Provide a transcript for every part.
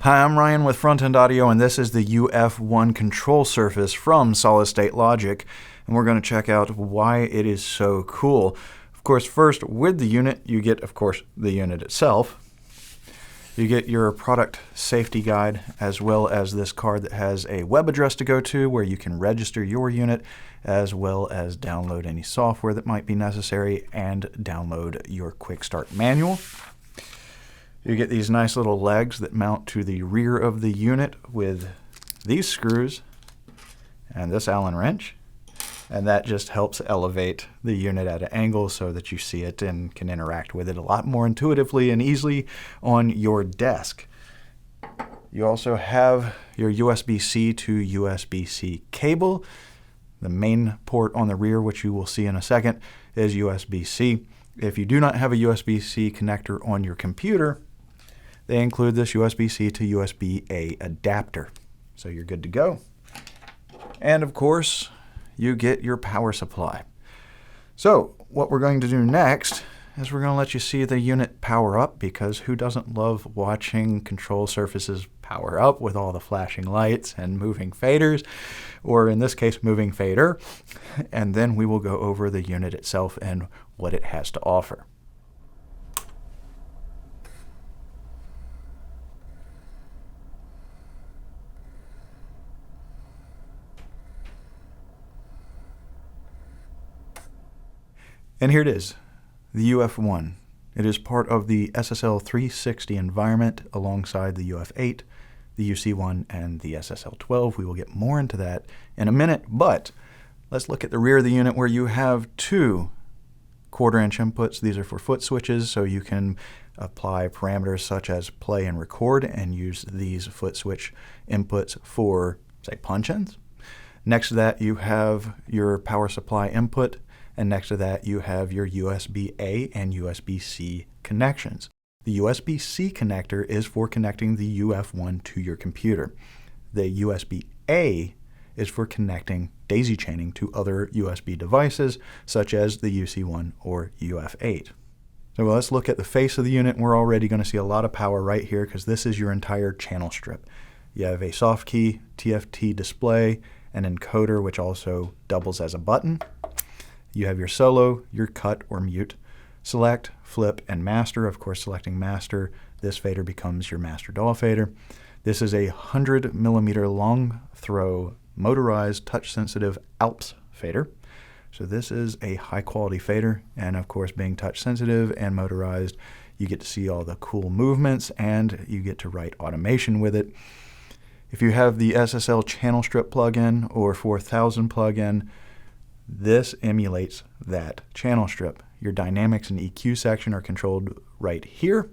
Hi, I'm Ryan with Front End Audio, and this is the UF1 control surface from Solid State Logic, and we're going to check out why it is so cool. Of course, first, with the unit, you get, of course, the unit itself. You get your product safety guide, as well as this card that has a web address to go to where you can register your unit, as well as download any software that might be necessary and download your quick start manual. You get these nice little legs that mount to the rear of the unit with these screws and this Allen wrench. And that just helps elevate the unit at an angle so that you see it and can interact with it a lot more intuitively and easily on your desk. You also have your USB-C to USB-C cable. The main port on the rear, which you will see in a second, is USB-C. If you do not have a USB-C connector on your computer, they include this USB-C to USB-A adapter. So you're good to go. And of course, you get your power supply. So what we're going to do next is we're going to let you see the unit power up, because who doesn't love watching control surfaces power up with all the flashing lights and moving faders, or in this case, moving fader. And then we will go over the unit itself and what it has to offer. And here it is, the UF1. It is part of the SSL 360 environment alongside the UF8, the UC1, and the SSL 12. We will get more into that in a minute, but let's look at the rear of the unit where you have two 1/4-inch inputs. These are for foot switches, so you can apply parameters such as play and record and use these foot switch inputs for, say, punch-ins. Next to that, you have your power supply input. And next to that, you have your USB-A and USB-C connections. The USB-C connector is for connecting the UF1 to your computer. The USB-A is for connecting daisy chaining to other USB devices, such as the UC1 or UF8. So let's look at the face of the unit. We're already going to see a lot of power right here, because this is your entire channel strip. You have a soft key, TFT display, an encoder, which also doubles as a button. You have your solo, your cut or mute, select, flip, and master. Of course, selecting master, this fader becomes your master DAW fader. This is a 100mm long throw motorized touch-sensitive Alps fader. So this is a high-quality fader, and of course, being touch-sensitive and motorized, you get to see all the cool movements, and you get to write automation with it. If you have the SSL channel strip plugin or 4000 plugin, this emulates that channel strip. Your dynamics and EQ section are controlled right here.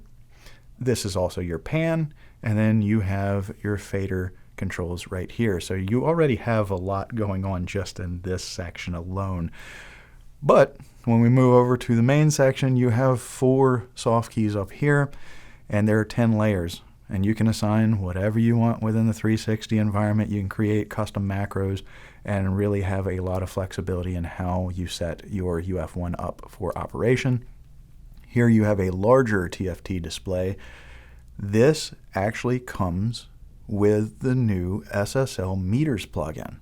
This is also your pan, and then you have your fader controls right here. So you already have a lot going on just in this section alone. But when we move over to the main section, you have 4 soft keys up here, and there are 10 layers. And you can assign whatever you want within the 360 environment. You can create custom macros and really have a lot of flexibility in how you set your UF1 up for operation. Here you have a larger TFT display. This actually comes with the new SSL meters plugin.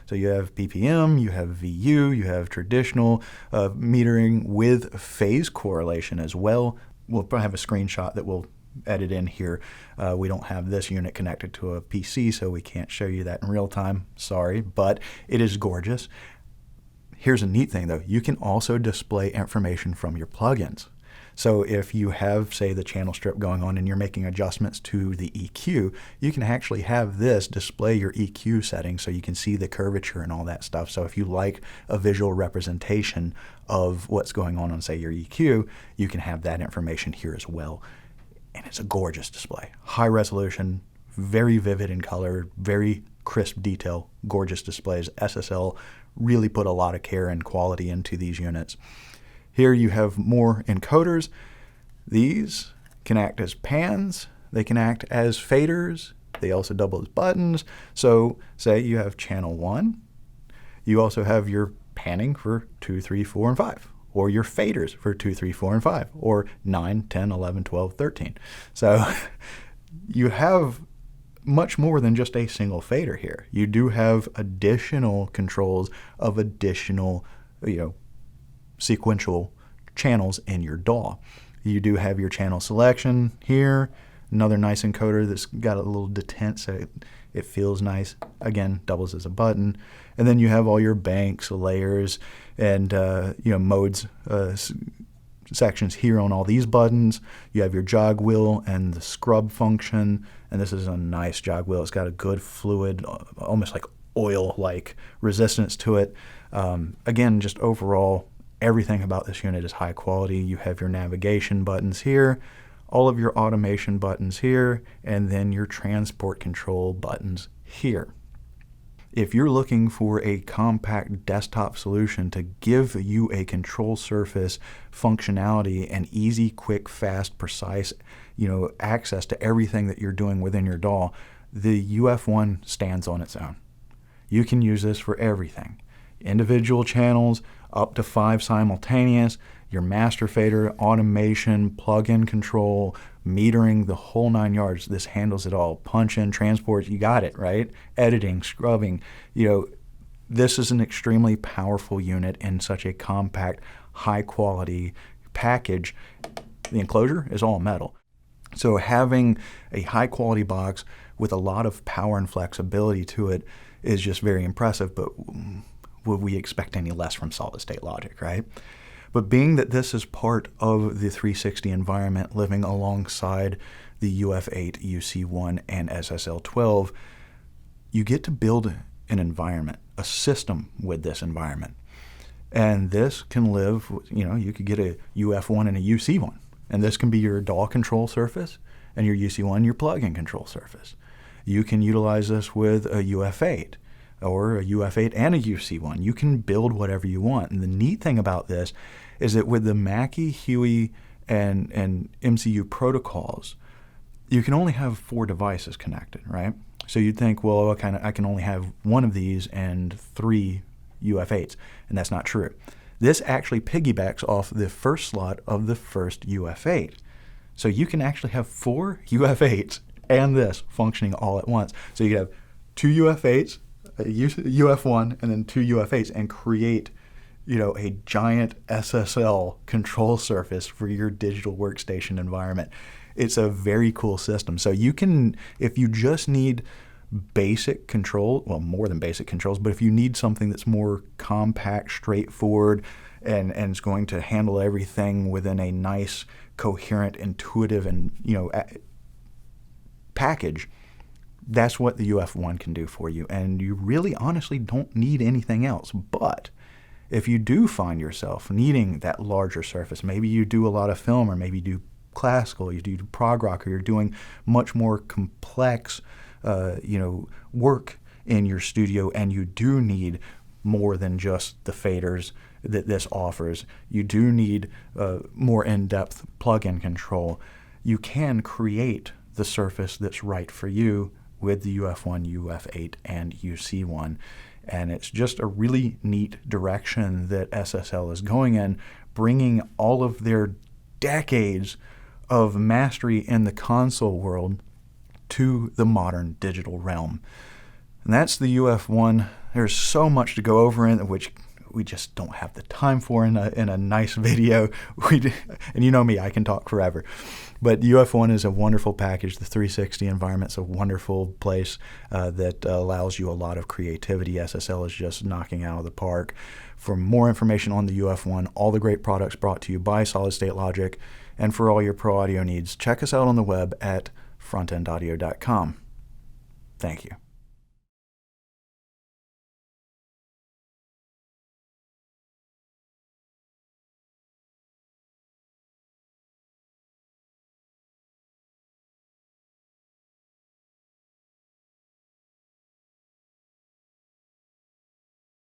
So you have PPM, you have VU, you have traditional metering with phase correlation as well. We'll probably have a screenshot that we'll edit in here. We don't have this unit connected to a PC, so we can't show you that in real time. Sorry, but it is gorgeous. Here's a neat thing though. You can also display information from your plugins. So if you have, say, the channel strip going on and you're making adjustments to the EQ, you can actually have this display your EQ settings so you can see the curvature and all that stuff. So if you like a visual representation of what's going on, say, your EQ, you can have that information here as well. And it's a gorgeous display. High resolution, very vivid in color, very crisp detail, gorgeous displays. SSL really put a lot of care and quality into these units. Here you have more encoders. These can act as pans. They can act as faders. They also double as buttons. So say you have channel 1. You also have your panning for 2, 3, 4, and 5. Or your faders for 2, 3, 4, and 5, or 9, 10, 11, 12, 13. So you have much more than just a single fader here. You do have additional controls of additional, sequential channels in your DAW. You do have your channel selection here, another nice encoder that's got a little detent so it feels nice. Again, doubles as a button. And then you have all your banks, layers, and modes sections here on all these buttons. You have your jog wheel and the scrub function, and this is a nice jog wheel. It's got a good fluid, almost like oil-like resistance to it. Again, just overall, everything about this unit is high quality. You have your navigation buttons here, all of your automation buttons here, and then your transport control buttons here. If you're looking for a compact desktop solution to give you a control surface functionality and easy, quick, fast, precise, access to everything that you're doing within your DAW, the UF1 stands on its own. You can use this for everything. Individual channels, up to 5 simultaneous, your master fader, automation, plug-in control, metering, the whole 9 yards. This handles it all. Punch-in, transport, you got it, right? Editing, scrubbing. This is an extremely powerful unit in such a compact, high-quality package. The enclosure is all metal. So having a high-quality box with a lot of power and flexibility to it is just very impressive, but would we expect any less from solid-state logic, right? But being that this is part of the 360 environment living alongside the UF8, UC1, and SSL12, you get to build an environment, a system with this environment. And this can live, you could get a UF1 and a UC1. And this can be your DAW control surface, and your UC1, your plug-in control surface. You can utilize this with a UF8, or a UF8 and a UC1. You can build whatever you want. And the neat thing about this is that with the Mackie, Huey, and MCU protocols, you can only have 4 devices connected, right? So you'd think, well, I can only have one of these and 3 UF8s, and that's not true. This actually piggybacks off the first slot of the first UF8. So you can actually have 4 UF8s and this functioning all at once. So you could have 2 UF8s, a UF1, and then 2 UF8s, and create, a giant SSL control surface for your digital workstation environment. It's a very cool system. So you can, if you just need basic control, well, more than basic controls, but if you need something that's more compact, straightforward, and is going to handle everything within a nice, coherent, intuitive, and package, that's what the UF1 can do for you. And you really honestly don't need anything else. But if you do find yourself needing that larger surface, maybe you do a lot of film, or maybe you do classical, you do prog rock, or you're doing much more complex work in your studio, and you do need more than just the faders that this offers. You do need more in-depth plug-in control. You can create the surface that's right for you with the UF1, UF8, and UC1. And it's just a really neat direction that SSL is going in, bringing all of their decades of mastery in the console world to the modern digital realm. And that's the UF1. There's so much to go over in it, which we just don't have the time for in a nice video. And you know me, I can talk forever. But UF1 is a wonderful package. The 360 environment's a wonderful place that allows you a lot of creativity. SSL is just knocking out of the park. For more information on the UF1, all the great products brought to you by Solid State Logic, and for all your pro audio needs, check us out on the web at frontendaudio.com. Thank you.